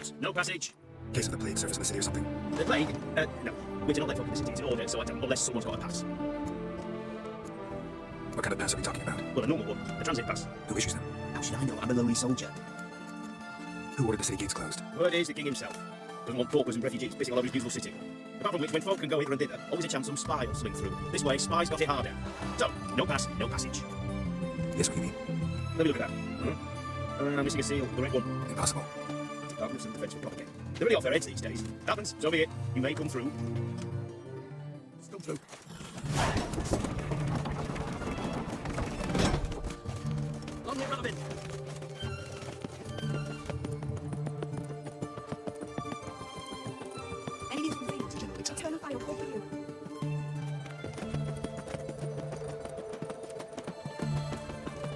woods. No passage. In case of the plague surface in the city or something. The plague? No. We're not let folk in the city. It's in order, so I don't, unless someone's got a pass. What kind of pass are we talking about? Well, a normal one. A transit pass. Who issues them? How should I know? I'm a lowly soldier. Who ordered the city gates closed? Word is the king himself. Doesn't want paupers and refugees pissing all over his beautiful city. Apart from which, when folk can go hither and thither, always a chance some spy will sling through. This way, spies got it harder. So, no pass, no passage. Yes, what do you mean? Let me look at that. Missing a seal. The right one. Impossible. Department of Civil Defence will propagate. They're really off their heads these days. Happens, so be it. You may come through. Just come through. Long live Robin! Any news from Venus? Eternal fire will call for you.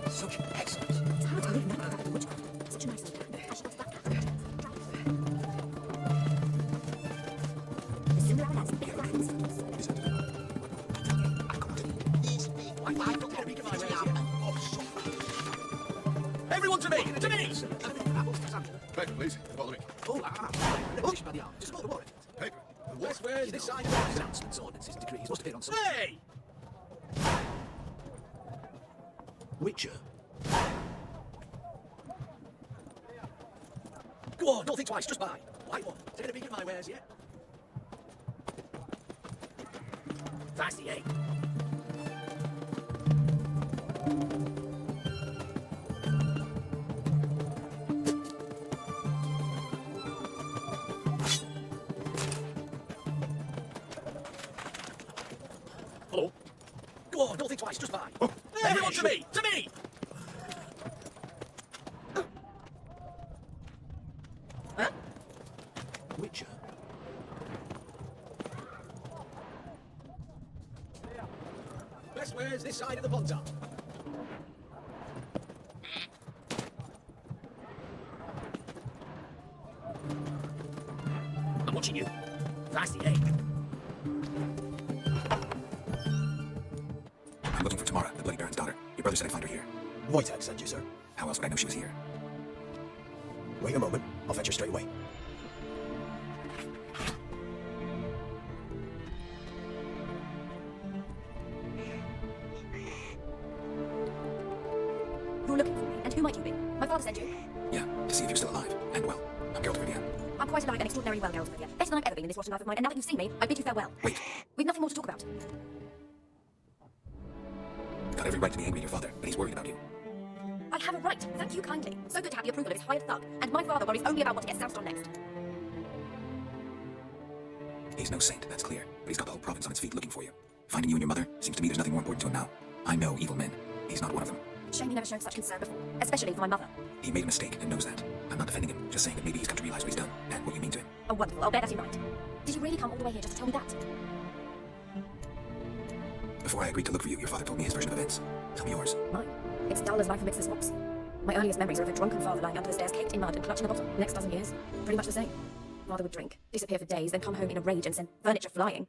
Such excellence. It's hard to live now without the witchcraft. Such a nice little town. I should go to that castle. The similar as big rats. Everyone to me! To me! Paper, please. Follow me. Oh, push by the arm. Just support the war effort. Paper. Where's this sign of announcements, ordinances, and decrees? Must appear on some. Hey! Witcher. Go on, don't think twice, just buy. White one. Taking a peek at my wares yet? That's the eight. Hello? Go on, don't think twice, just buy. Oh. Hey, everyone to me! To me! Huh? Witcher. Best wares this side of the pond top. I'm watching you. That's the egg. I'm looking for Tamara, the Bloody Baron's daughter. Your brother said I'd find her here. Wojtek sent you, sir. How else would I know she was here? Wait a moment. I'll fetch her straight away. You're looking for me, and who might you be? My father sent you. Yeah, to see if you're still alive. And well. I'm Geralt of Rivia. I'm quite alive and extraordinarily well, Geralt of Rivia. Better than I've ever been in this rotten life of mine, and now that you've seen me, I bid you farewell. Wait. We've nothing more to talk about. Got every right to be angry at your father, but he's worried about you. I have a right. Thank you kindly. So good to have the approval of his hired thug, and my father worries only about what to get soused on next. He's no saint, that's clear, but he's got the whole province on its feet looking for you. Finding you and your mother seems to me there's nothing more important to him now. I know evil men. He's not one of them. Shame he never showed such concern before, especially for my mother. He made a mistake and knows that. I'm not defending him, just saying that maybe he's come to realize what he's done and what you mean to him. Oh, wonderful. I'll bear that in mind. Did you really come all the way here just to tell me that? Before I agreed to look for you, your father told me his version of events. Tell me yours. Mine? It's dull as life amidst the swamps. My earliest memories are of a drunken father lying under the stairs, caked in mud and clutching a bottle. The next dozen years, pretty much the same. Father would drink, disappear for days, then come home in a rage and send furniture flying.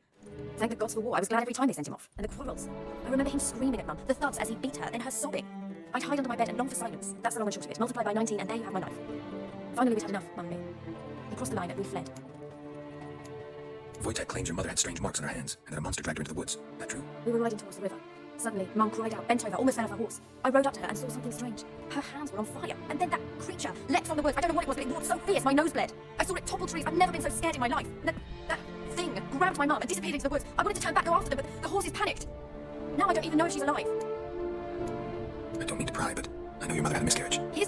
Thank the gods for war. I was glad every time they sent him off. And the quarrels. I remember him screaming at Mum, the thuds as he beat her, then her sobbing. I'd hide under my bed and long for silence. That's the long and short of it. Multiply by 19 and there you have my life. Finally we'd had enough, Mum and me. He crossed the line and we fled. Wojtek claims your mother had strange marks on her hands, and that a monster dragged her into the woods. That true? We were riding towards the river. Suddenly, Mum cried out, bent over, almost fell off her horse. I rode up to her and saw something strange. Her hands were on fire, and then that creature leapt from the woods. I don't know what it was, but it roared so fierce, my nose bled. I saw it topple trees. I've never been so scared in my life. And that thing grabbed my mum and disappeared into the woods. I wanted to turn back, go after them, but the horses panicked. Now I don't even know if she's alive. I don't mean to pry, but I know your mother had a miscarriage. He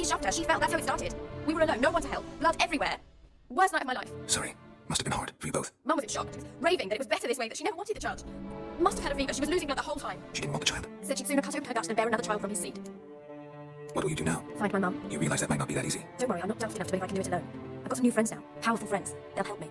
shoved her, she fell, that's how it started. We were alone, no one to help, blood everywhere. Worst night of my life. Sorry. Must have been hard for you both. Mum was in shock, raving that it was better this way, that she never wanted the child. Must have had a fever, she was losing blood the whole time. She didn't want the child. Said she'd sooner cut open her gut than bear another child from his seed. What will you do now? Find my mum. You realize that might not be that easy. Don't worry, I'm not daft enough to believe I can do it alone. I've got some new friends now, powerful friends. They'll help me.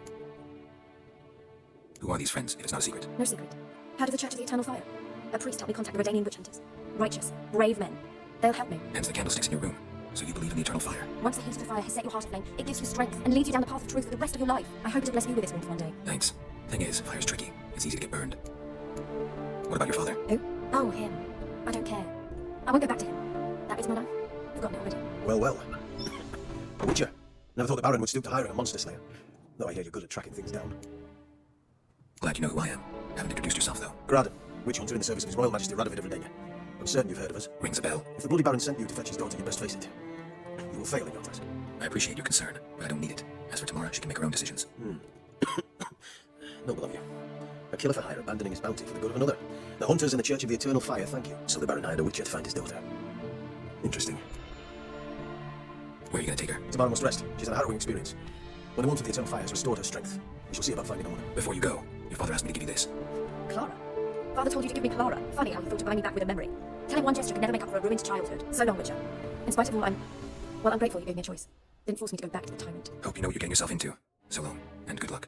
Who are these friends, if it's not a secret? No secret. Head of the Church of the Eternal Fire. A priest helped me contact the Redanian witch hunters. Righteous, brave men. They'll help me. Hence the candlesticks in your room. So you believe in the eternal fire. Once the heat of the fire has set your heart aflame, it gives you strength and leads you down the path of truth for the rest of your life. I hope to bless you with this warmth one day. Thanks. Thing is, fire's tricky. It's easy to get burned. What about your father? Who? Oh, him. I don't care. I won't go back to him. That is my life. Forgotten it already. Well, well. Witcher, Never thought the Baron would stoop to hiring a monster slayer. Though I hear you're good at tracking things down. Glad you know who I am. Haven't introduced yourself, though. Graden, witch hunter in the service of His Royal Majesty Radovid of Redania. I'm certain you've heard of us. Rings a bell. If the Bloody Baron sent you to fetch his daughter, you best face it. You will fail in your task. I appreciate your concern, but I don't need it. As for Tamara, she can make her own decisions. Noble of you. A killer for hire abandoning his bounty for the good of another. The hunters in the Church of the Eternal Fire thank you. So the Baron hired a witcher to find his daughter. Interesting. Where are you gonna take her? Tamara must rest. She's had a harrowing experience. When the warmth of the Eternal Fire has restored her strength, we shall see about finding a woman. Before you go, your father asked me to give you this. Clara? Father told you to give me Clara. Funny how he thought to buy me back with a memory. Telling one gesture could never make up for a ruined childhood. So long, Witcher. In spite of all, I'm grateful you gave me a choice. Didn't force me to go back to the tyrant. Hope you know what you're getting yourself into. So long, and good luck.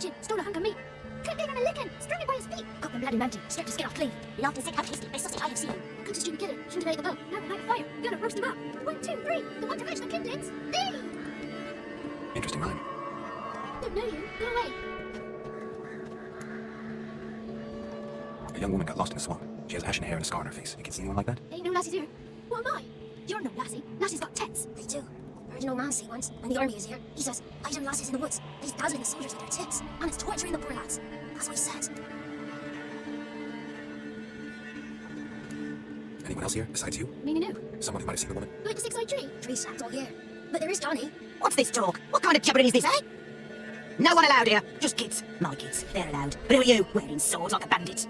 kitchen, stole a hunk of meat. Clipped him on a licking, strung him by his feet. Got them bloody mountain, stripped his skin off clean. Loved and sick, how tasty, best sausage I have seen. Cooked a stupid killer, shouldn't have ate the bone. Now light a fire, gonna roast him up. 1, 2, 3, the one to fetch the kindlings. Thee! Interesting rhyme. Don't know you, go away. A young woman got lost in a swamp. She has ashen hair and a scar on her face. You can see anyone like that? Ain't no lassies here. What am I? You're no lassie. Lassie's got tits. They do. I heard an old man say once, when the army is here, he says, I done lassies in the woods. He's dazzling the soldiers with their tits. And it's torturing the poor lads. That's what he says. Anyone else here besides you? Meaning who? Someone who might have seen the woman? Like the six-eyed tree. Tree sacked all year. But there is Johnny. What's this talk? What kind of jabbering is this, eh? No one allowed here. Just kids. My kids. They're allowed. But who are you? Wearing swords like a bandit.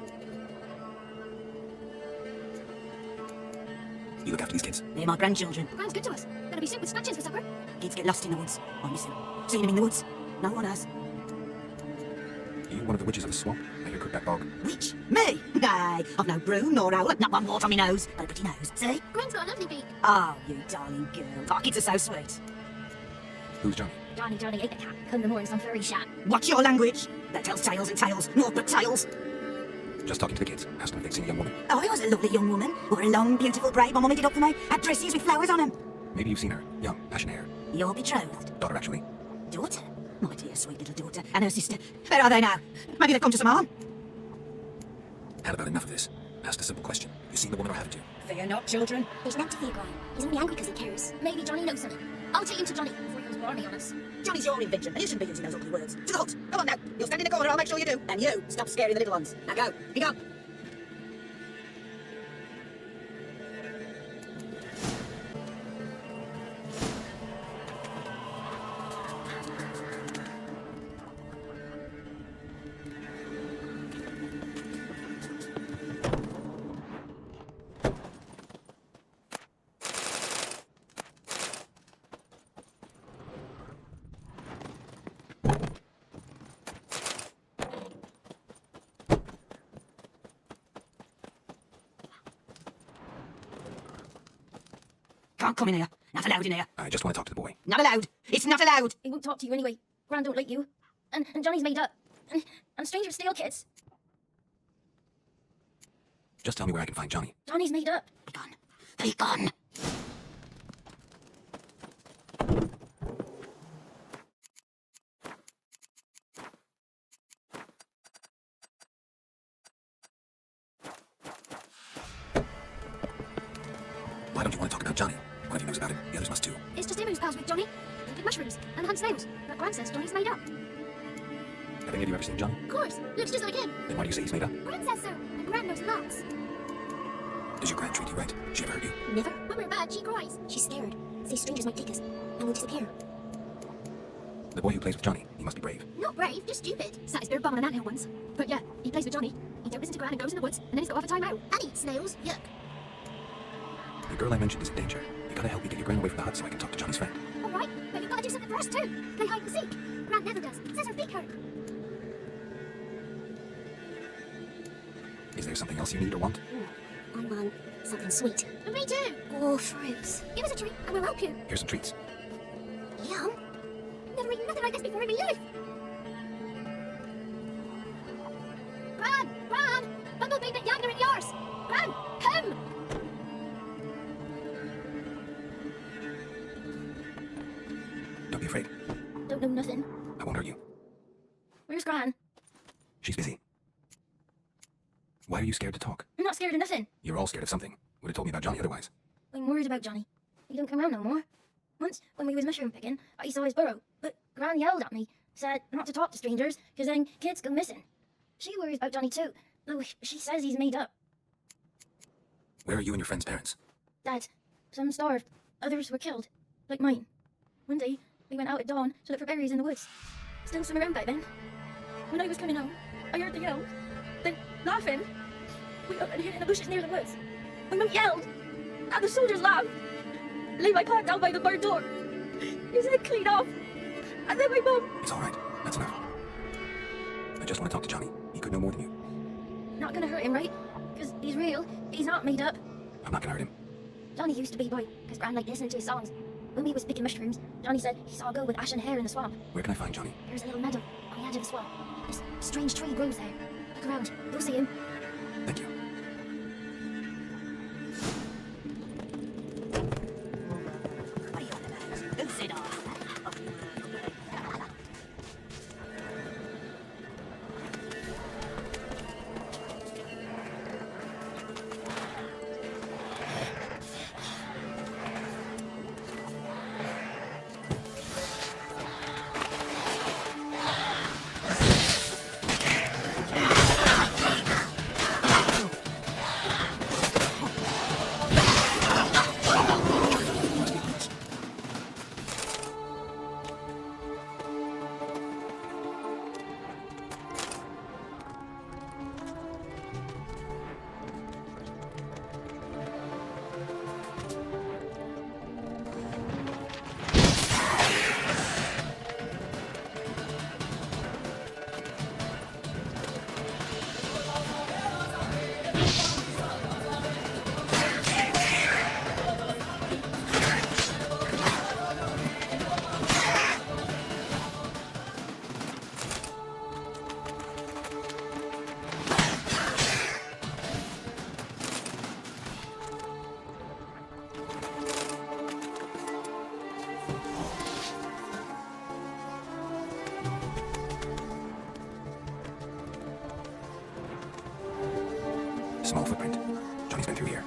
You look after these kids? They're my grandchildren. Grand's good to us. Gonna be soup with scratchings for supper. Kids get lost in the woods. I miss them. Seen them in the woods? No one has. Are you one of the witches of the swamp? I hear Crookback Bog. Witch? Me? Nay, I've no broom nor owl, not one wart on my nose. But a pretty nose, see? Grand's got a lovely beak. Oh, you darling girl. Oh, kids are so sweet. Who's Johnny? Johnny ate the cat. Come the morning some furry shat. What's your language? That tells tales and tales, naught but tales. Just talking to the kids. Asked them if they'd seen a young woman. Oh, I was a lovely young woman. Wore a long, beautiful braid my mummy did up for me. Had dresses with flowers on them. Maybe you've seen her. Young, ashen hair. Your betrothed? Daughter, actually. Daughter? My dear, sweet little daughter. And her sister. Where are they now? Maybe they've come to some harm. Had about enough of this. Asked a simple question. You seen the woman or haven't you? Fear not, children. There's meant to be a Gran. He's only angry because he cares. Maybe Johnny knows something. I'll take him to Johnny before he goes barney on us. Johnny's your invention, and you shouldn't be using those ugly words. To the hut. Come on now. You'll stand in the corner, I'll make sure you do. And you, stop scaring the little ones. Now go. Be gone. Can't come in here. Not allowed in here. I just want to talk to the boy. Not allowed. It's not allowed. He won't talk to you anyway. Gran don't like you. And Johnny's made up. And strangers steal kids. Just tell me where I can find Johnny. Johnny's made up. Be gone. Be gone. Why don't you want to talk about Johnny? One of you knows about him. The others must too. It's just him who's pals with Johnny. He did mushrooms and hunt snails. But Gran says Johnny's made up. Have any of you ever seen Johnny? Of course. Looks just like him. Then why do you say he's made up? Gran says so. And Gran knows lots. Does your grand treat you right? She ever hurt you? Never. When we're bad, she cries. She's scared. Says strangers might take us. And we'll disappear. The boy who plays with Johnny, he must be brave. Not brave, just stupid. Sat his spirit bomb on an anthill once. But yeah, he plays with Johnny. He don't listen to Gran and goes in the woods. And then he's got half a time out. And eats snails. Yuck. The girl I mentioned is in danger. You gotta help me get your grand away from the hut so I can talk to Johnny's friend. Alright, but you've got to do something for us too. Play hide and seek. Gran never does. Says her feet hurt. Is there something else you need or want? I want something sweet. And me too. Or fruits. Give us a treat and we'll help you. Here's some treats. Yum. Never eaten nothing like this before in my life. Gran! Bumblebee bit Yagner in yours. Gran, come! Don't be afraid. Don't know nothing. I won't hurt you. Where's Gran? She's busy. Why are you scared to talk? I'm not scared of nothing. You're all scared of something. Would have told me about Johnny otherwise. I'm worried about Johnny. He don't come around no more. Once, when we was mushroom picking, I saw his burrow, but Gran yelled at me, said not to talk to strangers, 'cause then kids go missing. She worries about Johnny too, though she says he's made up. Where are you and your friend's parents? Dad, some starved, others were killed, like mine. One day, we went out at dawn to look for berries in the woods. Still swim around by then. When I was coming home, I heard the yells. Then, laughing, we up and hid in the bushes near the woods. My mum yelled, and the soldiers laughed. Lay my pack down by the barn door. His head clean off. And then my mum... It's all right. That's enough. I just want to talk to Johnny. He could know more than you. Not gonna hurt him, right? 'Cause he's real. He's not made up. I'm not gonna hurt him. Johnny used to be boy, 'cause Gran liked listening to his songs. When we was picking mushrooms, Johnny said he saw a girl with ashen hair in the swamp. Where can I find Johnny? There's a little meadow on the edge of the swamp. This strange tree grows there. Look around. You'll see him. Thank you. What are you on about? Who said I? Small footprint. Johnny's been through here.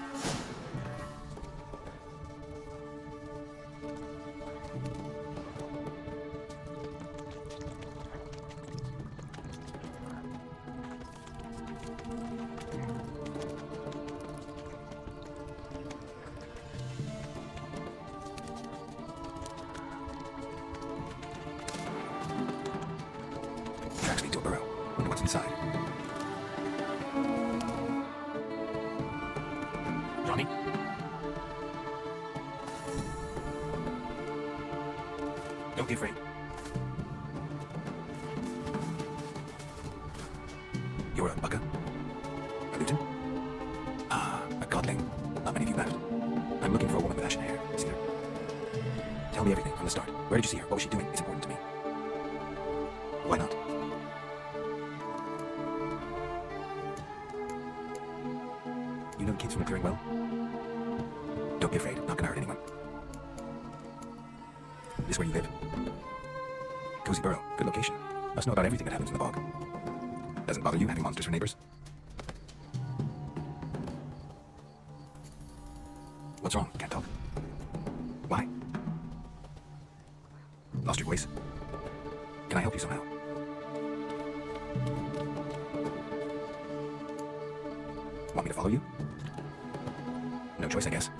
Tracks lead to a burrow. Wonder what's inside. Johnny? Don't be afraid. You're a bugger? A luton? Ah, a godling. Not many of you left. I'm looking for a woman with ashen hair. See her? Tell me everything from the start. Where did you see her? What was she doing? It's important to me. Why not? You know the kids from the clearing well? Don't be afraid. Not gonna hurt anyone. This where you live? Cozy burrow. Good location. Must know about everything that happens in the bog. Doesn't bother you having monsters for neighbors? What's wrong? Can't talk? Why? Lost your voice? Can I help you somehow? Want me to follow you? No choice, I guess.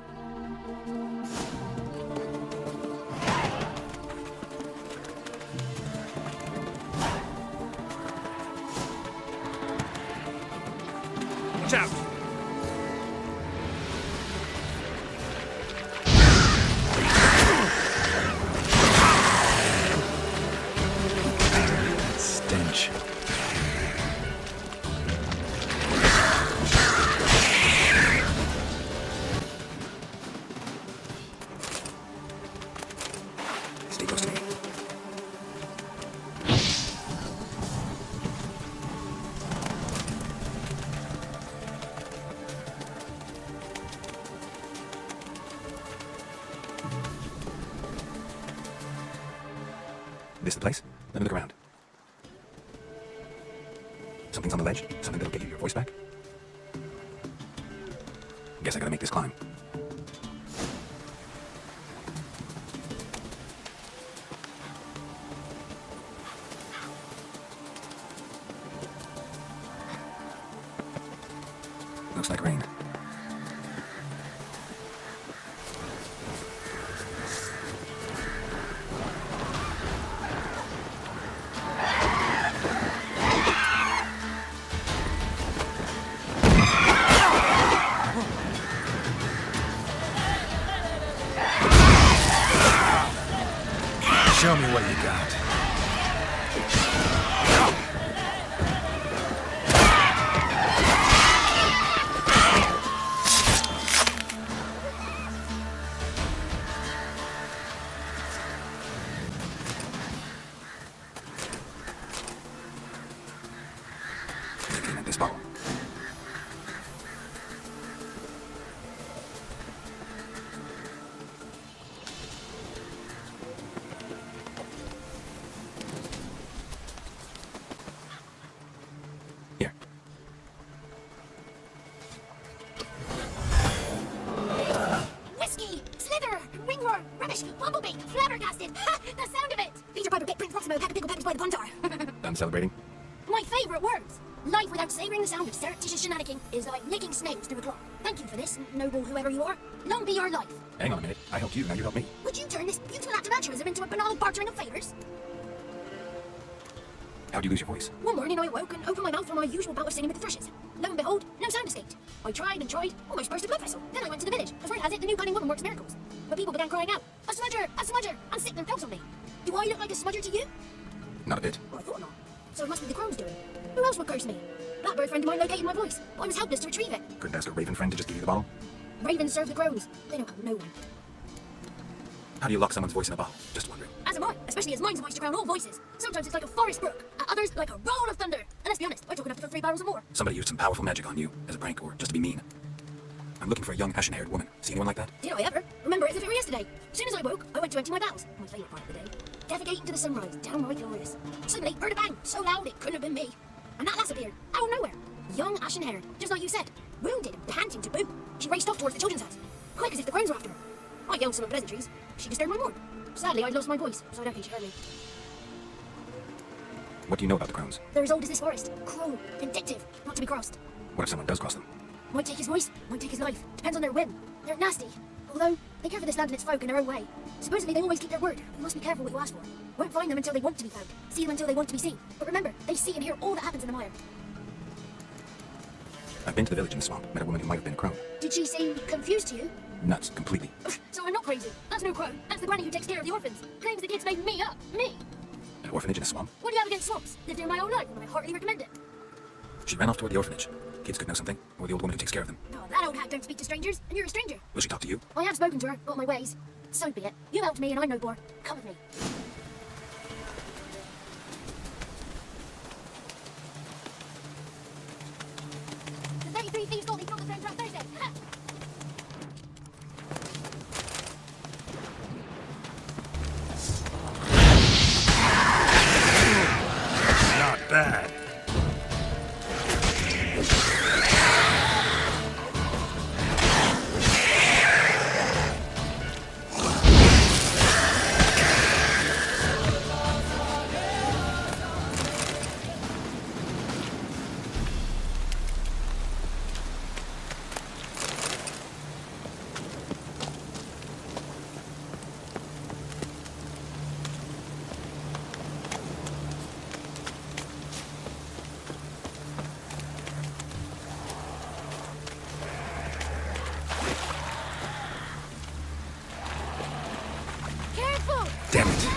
Watch out! Stench. Stay close to me. This the place? Let me look around. Something's on the ledge? Something that'll get you your voice back? Guess I gotta make this climb. Looks like rain. Show me what you got. Rubbish! Bumblebee! Flabbergasted! Ha! The sound of it! Peter Piper, get Prince Proximo, pack a pickle peppers by the Puntar. Done celebrating? My favourite words! Life without savouring the sound of surreptitious shenanigans is like licking snails through a claw. Thank you for this, noble whoever you are. Long be your life. Hang on a minute. I helped you, now you help me. Would you turn this beautiful act of altruism into a banal bartering of favours? How'd you lose your voice? One morning I awoke and opened my mouth for my usual bout of singing with the thrushes. Lo and behold, no sound escaped. I tried and tried, almost burst a blood vessel. Then I went to the village, because word has it the new cunning woman works miracles. But people began crying out, a smudger, and sick and felt on me. Do I look like a smudger to you? Not a bit. Well, I thought not. So it must be the crows doing. Who else would curse me? Blackbird friend of mine located my voice. I was helpless to retrieve it. Couldn't ask a raven friend to just give you the bottle? Ravens serve the crows. They don't have no one. How do you lock someone's voice in a bottle? Just wondering. As am I, especially as mine's a voice to drown all voices. Sometimes it's like a forest brook, at others like a roll of thunder. And let's be honest, I talk enough to fill 3 barrels or more. Somebody used some powerful magic on you as a prank or just to be mean. I'm looking for a young ashen-haired woman. See anyone like that? Did I ever? Remember it as if it were yesterday. As soon as I woke, I went to empty my bowels. My favourite part of the day. Defecating to the sunrise, downright glorious. Suddenly, heard a bang, so loud it couldn't have been me. And that lass appeared, out of nowhere. Young, ashen-haired, just like you said. Wounded and panting to boot. She raced off towards the children's house. Quick as if the crows were after her. I yelled some pleasantries. She disturbed my mood. Sadly, I'd lost my voice, so I don't think she heard me. What do you know about the crones? They're as old as this forest. Cruel, vindictive, not to be crossed. What if someone does cross them? Might take his voice, might take his life. Depends on their whim. They're nasty. Although, they care for this land and its folk in their own way. Supposedly, they always keep their word. You must be careful what you ask for. Won't find them until they want to be found. See them until they want to be seen. But remember, they see and hear all that happens in the mire. I've been to the village in the swamp, met a woman who might have been a crone. Did she seem confused to you? Nuts, completely. So I'm not crazy. That's no crow. That's the granny who takes care of the orphans. Claims the kids made me up. Me. An orphanage in a swamp? What do you have against swamps? Lived there my whole life, and I heartily recommend it. She ran off toward the orphanage. Kids could know something, or the old woman who takes care of them. Oh, that old hat don't speak to strangers, and you're a stranger. Will she talk to you? I have spoken to her, got my ways. So be it. You helped me, and I'm no bore. Come with me. The 33 thieves thought they dropped the throne throughout Thursday. Ha! Not bad. Careful! Damn it.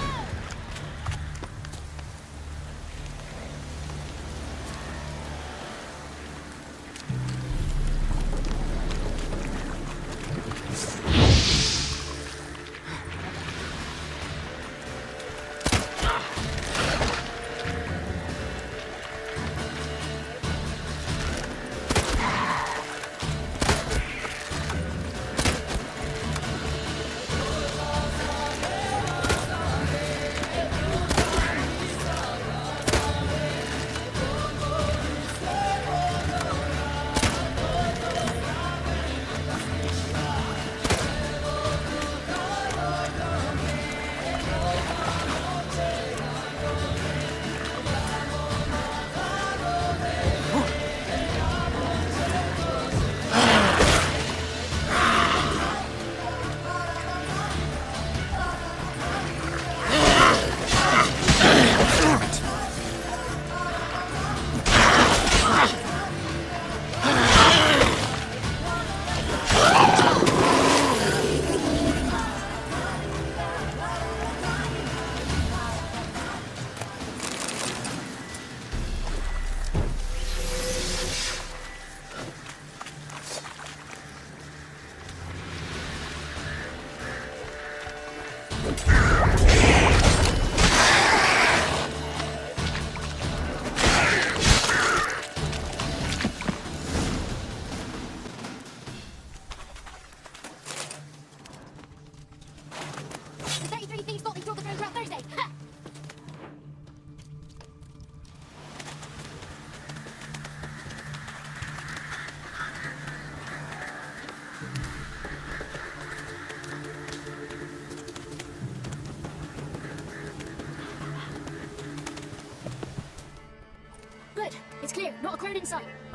The 33 thieves thought they dropped the throne throughout Thursday. Ha!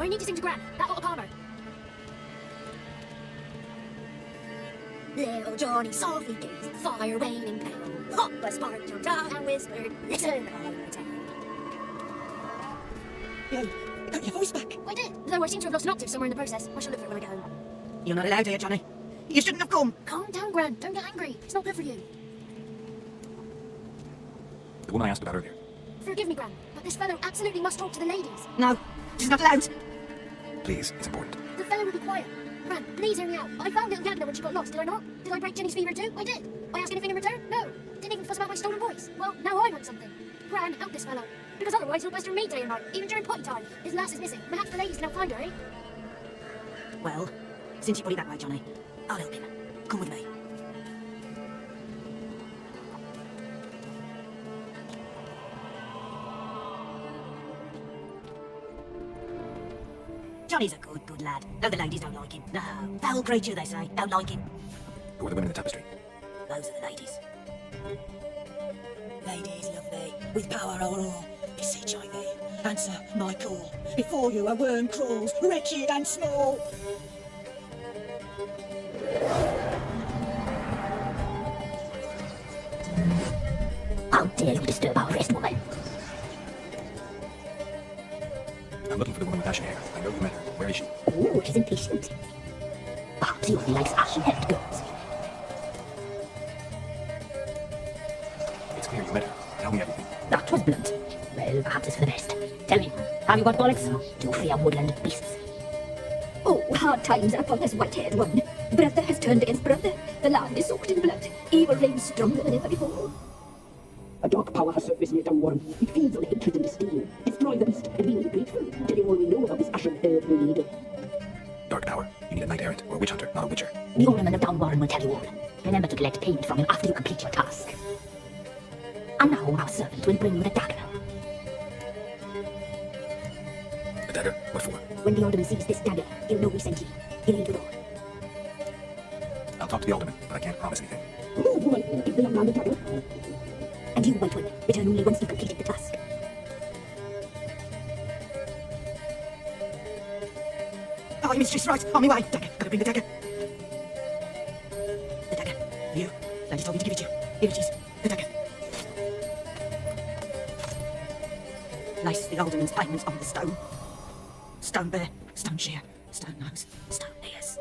I need to sing to Gran, that little Palmer. Little Johnny softly gazed, fire raining down. Hot the spark jumped out and whispered, listen, I'm town. You got your voice back. I did, though I seem to have lost an octave somewhere in the process. I shall look for it when I get home. You're not allowed here, Johnny. You shouldn't have come. Calm down, Gran. Don't get angry. It's not good for you. The woman I asked about earlier. Forgive me, Gran, but this fellow absolutely must talk to the ladies. No, she's not allowed. Please, it's important. The fellow will be quiet. Gran, please hear me out. I found little Yagna when she got lost, did I not? Did I break Jenny's fever too? I did. I ask anything in return? No. Didn't even fuss about my stolen voice. Well, now I want something. Gran, help this fellow. Because otherwise he'll pester me day and night, even during potty time. His lass is missing. Perhaps the ladies can help find her, eh? Well, since you put it that way, Johnny, I'll help him. Come with me. Johnny's a good lad. No, the ladies don't like him. No, foul creature, they say. Don't like him. Who are the women in the tapestry? Those are the ladies. Ladies, lovely, with power o'er all, beseech I thee, answer my call. Before you a worm crawls, wretched and small. How dare you disturb our rest, woman? I'm looking for the woman with ashen hair. I know you met her. Where is she? Oh, she's impatient. Perhaps he only likes ashen-haired girls. It's clear you met her. Tell me everything. That was blunt. Well, perhaps it's for the best. Tell me, have you got bollocks to free our woodland beasts? Oh, hard times are upon this white-haired one. Brother has turned against brother. The land is soaked in blood. Evil reigns stronger than ever before. A dark power has surfaced near Downwarren. It feeds on hatred and disdain. Destroy the beast, and we will be grateful. Tell you all we know about this ashen-haired breed. Dark power. You need a knight errant or a witch hunter, not a witcher. The alderman of Downwarren will tell you all. Remember to collect payment from him after you complete your task. And now our servant will bring you the dagger. A dagger? What for? When the alderman sees this dagger, he'll know we sent you. He'll lead you on. I'll talk to the alderman, but I can't promise anything. Oh, woman, give the young man the dagger. And you, White One, return only once you've completed the task. Aye, mistress, right, on my way. Dagger, gotta bring the dagger. The dagger. You. Lady told me to give it to you. Here it is. The dagger. Place the alderman's payment on the stone. Stone bear, stone shear, stone nose, stone ears.